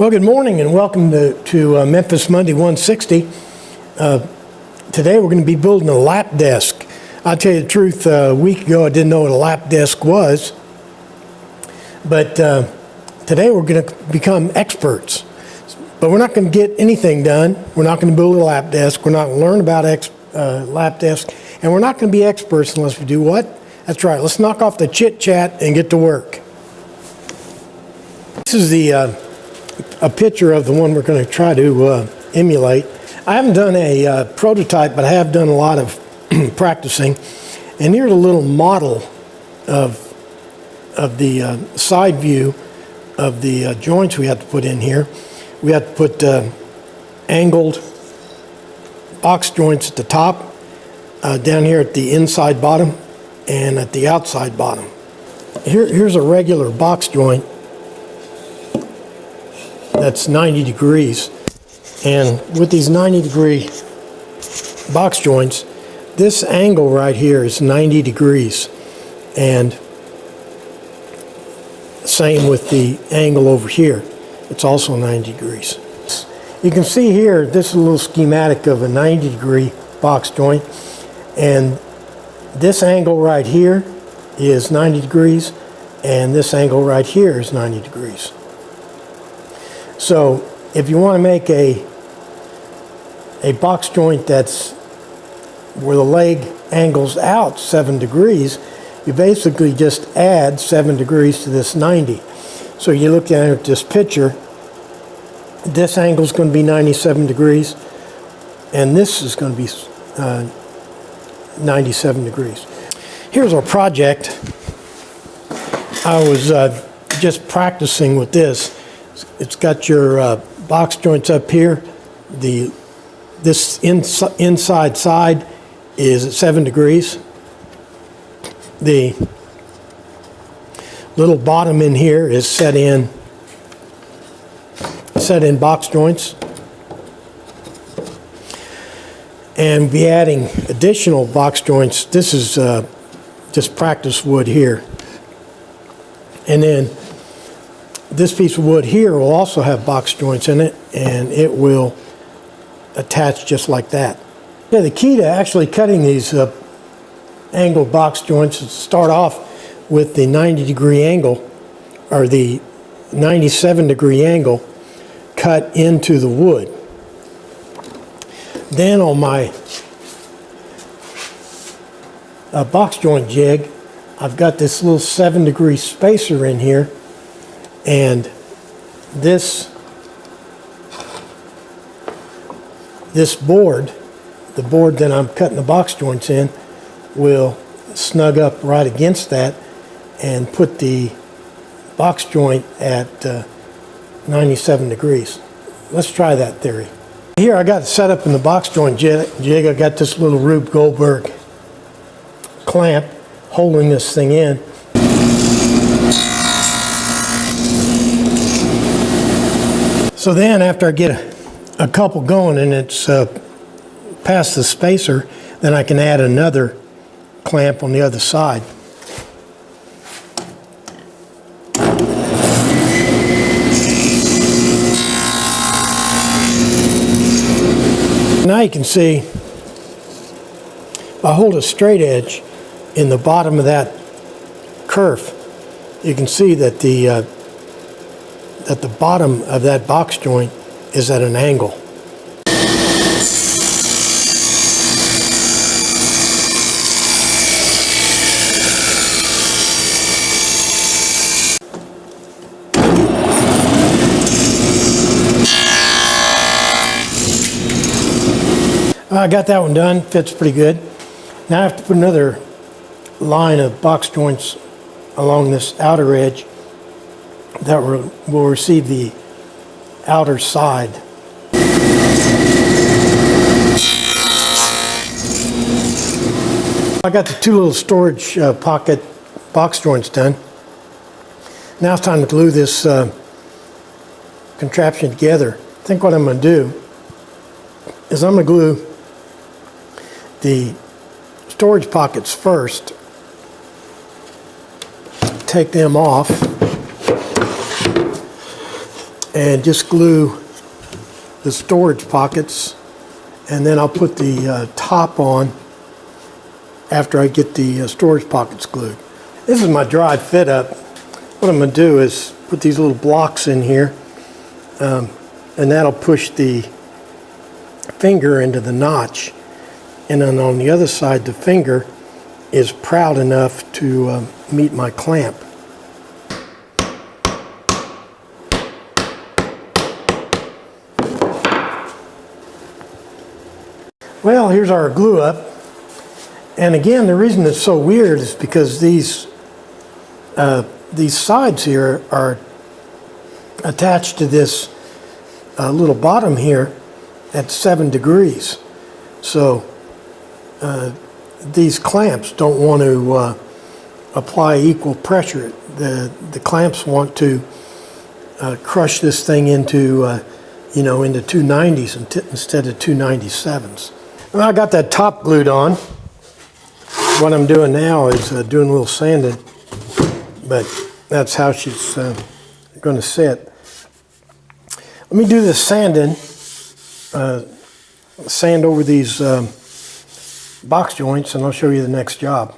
Well, good morning and welcome to Memphis Monday 160. Today we're going to be building a lap desk. I'll tell you the truth, a week ago I didn't know what a lap desk was, but today we're going to become experts. But we're not going to get anything done. We're not going to build a lap desk. We're not going to learn about lap desk, and we're not going to be experts unless we do what? That's right, let's knock off the chit-chat and get to work. This is a picture of the one we're going to try to emulate. I haven't done a prototype, but I have done a lot of practicing. And here's a little model of the side view of the joints we have to put in here. We have to put angled box joints at the top, down here at the inside bottom, and at the outside bottom. Here's a regular box joint that's 90 degrees, and with these 90-degree box joints, this angle right here is 90 degrees, and same with the angle over here, it's also 90 degrees. You can see here, this is a little schematic of a 90-degree box joint, and this angle right here is 90 degrees, and this angle right here is 90 degrees. So if you want to make a box joint that's where the leg angles out 7 degrees, you basically just add 7 degrees to this 90. So you look at this picture, this angle is going to be 97 degrees, and this is going to be 97 degrees. Here's our project. I was just practicing with this. It's got your box joints up here. This inside side is at 7 degrees. The little bottom in here is set in box joints. And be adding additional box joints. This is just practice wood here. And then this piece of wood here will also have box joints in it, and it will attach just like that. Yeah, the key to actually cutting these angled box joints is to start off with the 90-degree angle, or the 97-degree angle, cut into the wood. Then on my box joint jig, I've got this little 7-degree spacer in here, and this board, the board that I'm cutting the box joints in, will snug up right against that and put the box joint at 97 degrees. Let's try that theory. Here I got it set up in the box joint jig. I got this little Rube Goldberg clamp holding this thing in. So then after I get a couple going and it's past the spacer, then I can add another clamp on the other side. Now you can see, if I hold a straight edge in the bottom of that kerf, you can see that the bottom of that box joint is at an angle. I got that one done, fits pretty good. Now I have to put another line of box joints along this outer edge that will receive the outer side. I got the two little storage pocket box joints done. Now it's time to glue this contraption together. I think what I'm going to do is I'm going to glue the storage pockets first, take them off, and just glue the storage pockets, and then I'll put the top on after I get the storage pockets glued. This is my dry fit up. What I'm going to do is put these little blocks in here, and that'll push the finger into the notch, and then on the other side the finger is proud enough to meet my clamp. Well, here's our glue up. And again, the reason it's so weird is because these sides here are attached to this little bottom here at 7 degrees. So these clamps don't want to apply equal pressure. The clamps want to crush this thing into into 290s instead of 297s. Well, I got that top glued on. What I'm doing now is doing a little sanding, but that's how she's going to sit. Let me do the sanding, sand over these box joints, and I'll show you the next job.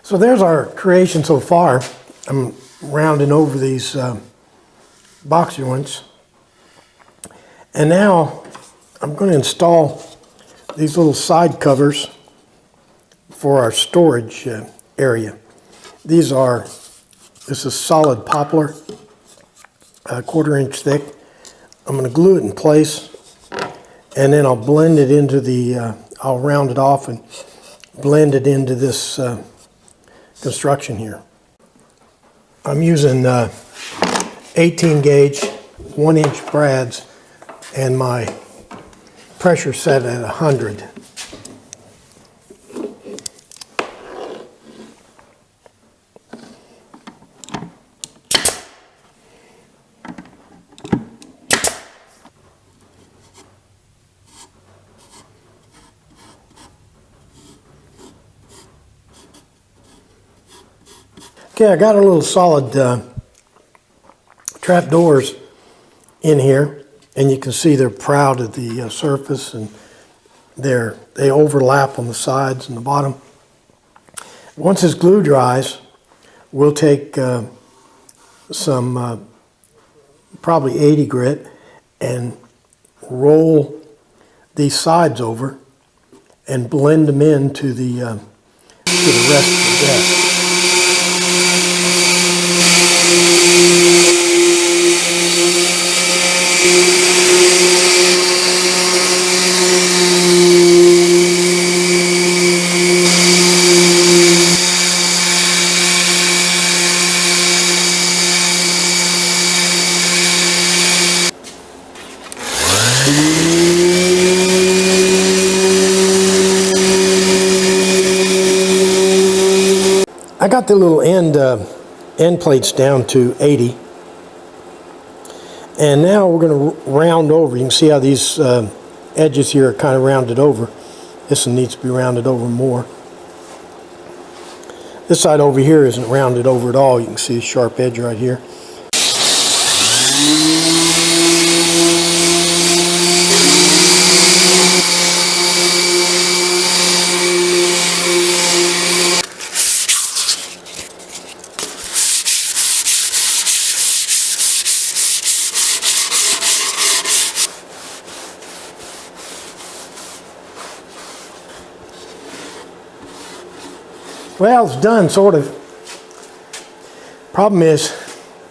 So there's our creation so far. I'm rounding over these box joints. And now I'm going to install these little side covers for our storage area. This is solid poplar, a 1/4 inch thick. I'm going to glue it in place, and then I'll blend it into I'll round it off and blend it into this construction here. I'm using 18 gauge 1 inch brads and my pressure set at 100. Okay, I got a little solid trap doors in here, and you can see they're proud of the surface, and they overlap on the sides and the bottom. Once this glue dries, we'll take some probably 80 grit and roll these sides over and blend them into the rest of the desk. I got the little end plates down to 80, and now we're going to round over. You can see how these edges here are kind of rounded over. This one needs to be rounded over more. This side over here isn't rounded over at all. You can see a sharp edge right here. Well, it's done, sort of. Problem is,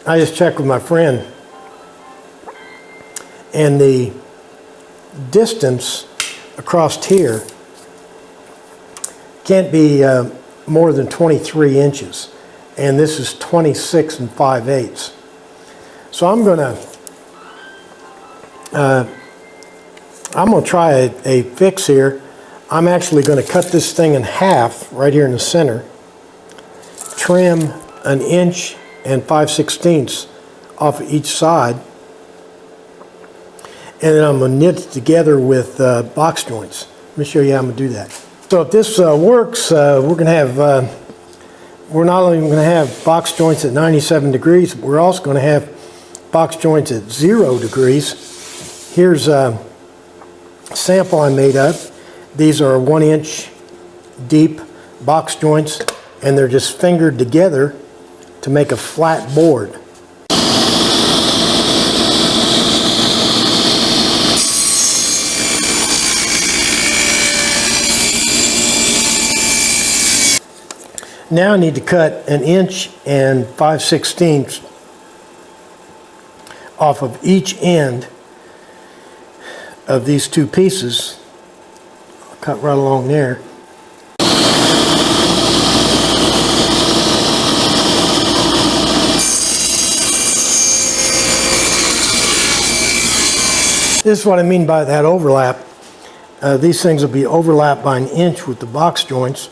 I just checked with my friend, and the distance across here can't be more than 23 inches, and this is 26 5/8. So I'm gonna try a fix here. I'm actually going to cut this thing in half right here in the center, trim 1 inch and 5/16 off of each side, and then I'm going to knit it together with box joints. Let me show you how I'm going to do that. So if this works, we're going to have, we're not only going to have box joints at 97 degrees, but we're also going to have box joints at 0 degrees. Here's a sample I made up. These are 1-inch deep box joints, and they're just fingered together to make a flat board. Now I need to cut 1 inch and 5/16 off of each end of these two pieces. I'll cut right along there. This is what I mean by that overlap. These things will be overlapped by 1 inch with the box joints,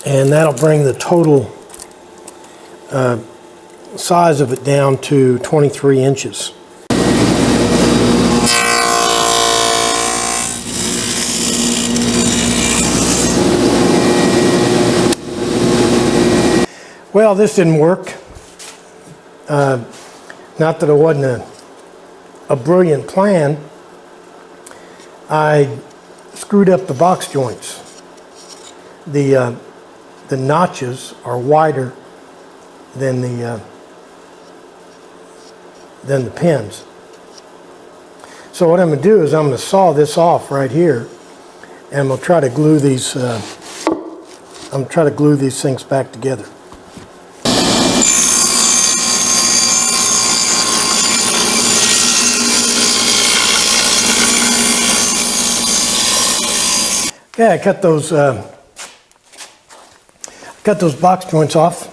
and that'll bring the total size of it down to 23 inches. Well, this didn't work. Not that it wasn't a brilliant plan. I screwed up the box joints. The notches are wider than the pins. So what I'm going to do is I'm going to saw this off right here, and I'm going to try to glue these. I'm going to try to glue these things back together. Yeah, I cut those box joints off,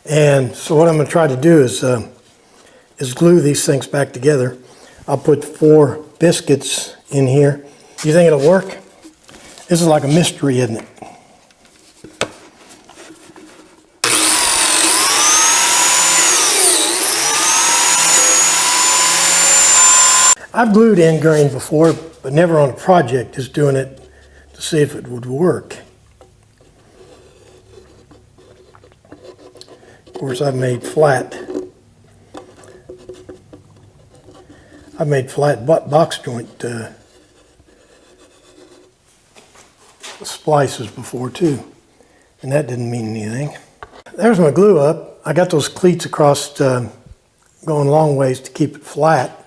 and so what I'm going to try to do is glue these things back together. I'll put 4 biscuits in here. You think it'll work? This is like a mystery, isn't it? I've glued end grain before, but never on a project, just doing it to see if it would work. Of course, I've made flat box joint splices before too, and that didn't mean anything. There's my glue up. I got those cleats across going a long ways to keep it flat,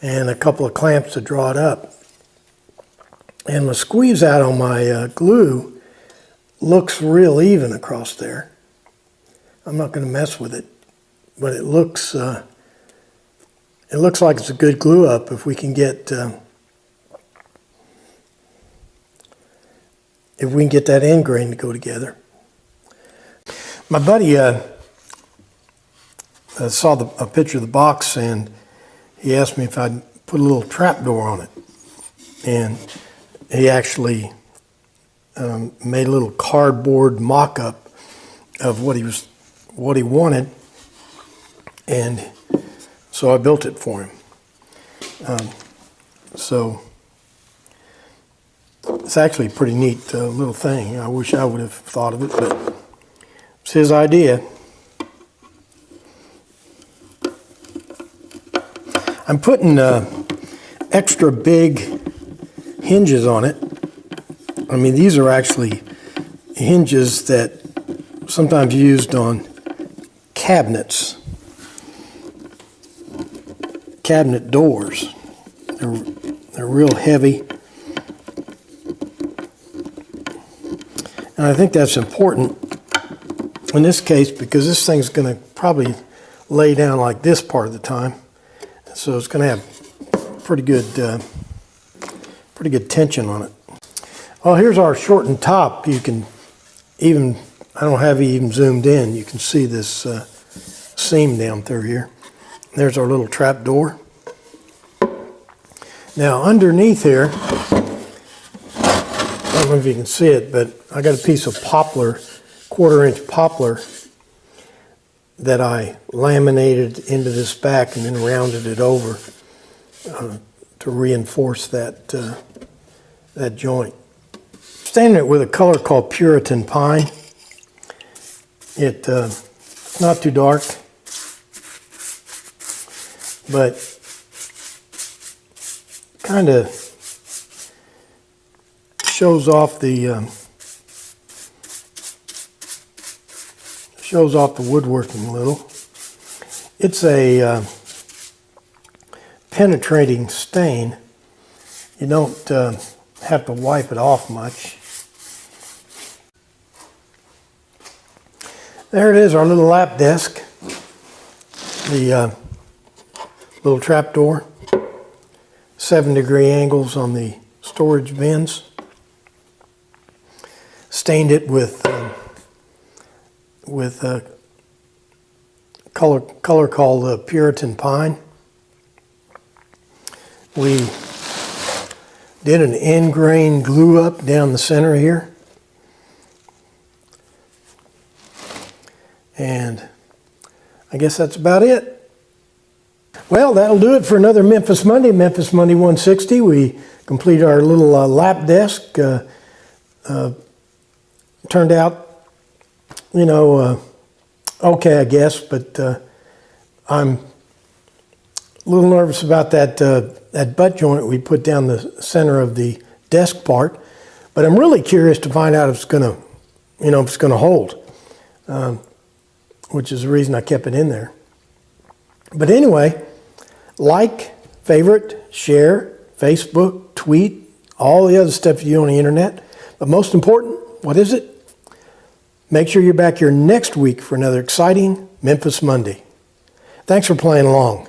and a couple of clamps to draw it up. And the squeeze out on my glue looks real even across there. I'm not going to mess with it, but it looks like it's a good glue up if we can get that end grain to go together. My buddy saw a picture of the box, and he asked me if I'd put a little trap door on it, and he actually made a little cardboard mock-up of what he wanted, and so I built it for him. So it's actually a pretty neat little thing. I wish I would have thought of it, but it's his idea. I'm putting extra big hinges on it. I mean, these are actually hinges that sometimes used on cabinets, cabinet doors. They're real heavy. And I think that's important in this case because this thing's going to probably lay down like this part of the time. So it's going to have pretty good tension on it. Well, here's our shortened top. You can even, I don't have it even zoomed in. You can see this seam down through here. There's our little trap door. Now underneath here, I don't know if you can see it, but I got a piece of poplar, 1/4-inch poplar, that I laminated into this back and then rounded it over to reinforce that that joint. Staining it with a color called Puritan Pine. It's not too dark, but kind of shows off the woodworking a little. It's a penetrating stain. You don't have to wipe it off much. There it is, our little lap desk. The little trap door. 7-degree angles on the storage bins. Stained it with a color called Puritan Pine. We did an end grain glue up down the center here. And I guess that's about it. Well, that'll do it for another Memphis Monday 160. We completed our little lap desk. Turned out, you know, okay, I guess, but I'm a little nervous about that butt joint we put down the center of the desk part. But I'm really curious to find out if it's gonna, you know, if it's gonna hold. Which is the reason I kept it in there. But anyway, like, favorite, share, Facebook, tweet, all the other stuff you do on the internet. But most important, what is it? Make sure you're back here next week for another exciting Memphis Monday. Thanks for playing along.